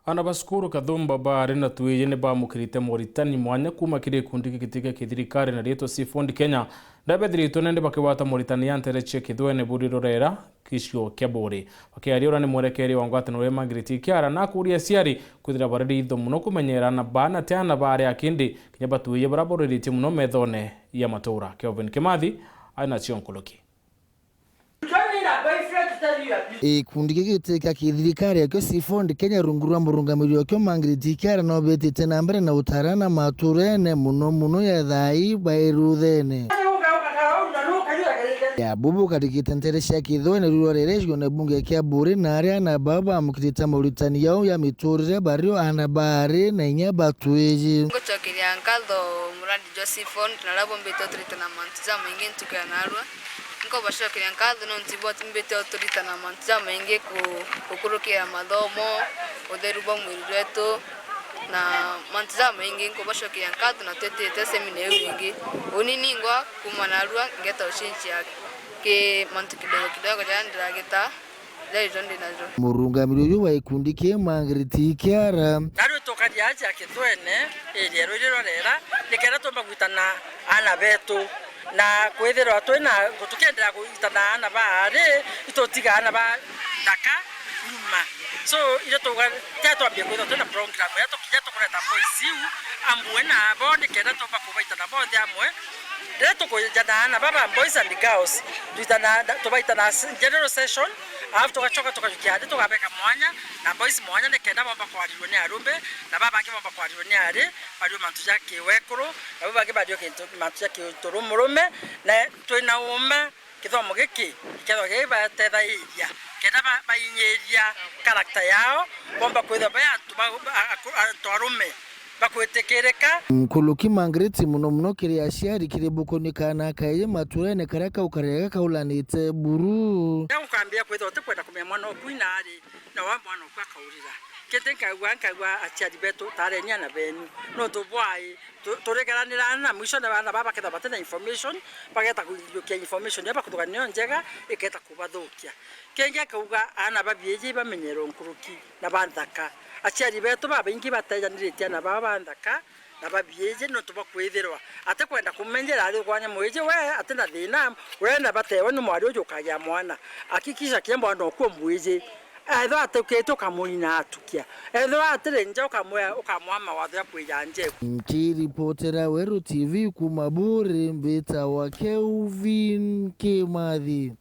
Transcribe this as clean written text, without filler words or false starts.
Ana basukuru Kathumba bari na Tuiye ni bamukirite moritani mwanya kuma kiri kundi gitiga kithirikari na rieto Seafood Kenya ndabethirito nende bakiwata moritani yanterechie kithwene buriro rera kisio kebori bakiariora ni mwerekeri wa ngwatano we Margaret Kiara na kuria ciari kwithira bariri itho muno kumenyera na bana tena bare akindi kinya Batuiye baraboriritie muno methone ya matura. Kelvin Kimathi aina cionkoloki kundi gigiteka kithirikari akio Seafood Kenya rungurwa murungamiri wakio Margaret Kiara no betite na mbere na utarana maturene muno ya thai bairuthene ya bubu katikite nteresha kithwene ruro reresho na bunge kia buri na aria na baba amukitita mauritani yao ya miturire bario ana bare na inya Batuiye ngochokiria ngatho muradi Seafood na labo mbeto tritana mantiza mwingi tukanarwa nko bashokiria ngatho no ntiboti mbeto tritana mantiza mwingi kukurukia mathomo utheru bwa mwiri wetu na mantiza mwingi nko bashokiria ngatho na tetete semina wingi unini ngwa kumanarwa ngeta ushinchi yake ke mantu kidogo jandira geta murungamiri uyu wa ikundi kia Margaret Kiara naru tokari aja kithwene iri ruriro rera nikera tomba gwitana ana betu na kwithirwa twina gutukendera gwitana ana baari itotiga ana ba daka nyuma so ile toga twambie kwithwa twina program ya tukija tukureta boisiu amwe na bo nikera tomba kubaitana bonthe amwe Reto ko jana baba boys and girls tubaitana general session after tukachoka tukabeka mwanya na boys mwanya nekenda baba kwarirwo ni arumbe na baba ake baba kwarirwo ni ari bario mantu yake wekuru na baba ake bario kintu mantu yake turumurume na twina uma kithomo giki kitho giba tetha iria kenda bayinyeria character yao bomba kwitha baya twarume bakwetekereka mkuluki Margaret muno kiri aciari kiri bukonikana kaye maturene karaka ukarega kaulanite buru ya ukambia kwitha utekwenda kumenya mwana okuina ari na wa mwana okakaurira ketenka wankagwa aciari betu tarenia na benu no tubwai turegeranira na mwisho na bana baba ketha batena information bageta kuyukia information yaba kutuganio njega iketa kubadhukia kenge kauga ana babieje bamenyero nkuruki na banthaka aciari betu baba ingi batejaniritie na baba ndaka na babieje no tubakwithirwa ate kwenda kumenyera ari kwanya mwije we ate na thina we na batewe no mwari ujukagia mwana akikisha kiembo ndo kwa mwije etho ate keto kamuina atukia etho ate nje ukamwama watho kwiyanje mkiripotera Weru TV kumaburi mbita wa Kelvin Kimathi.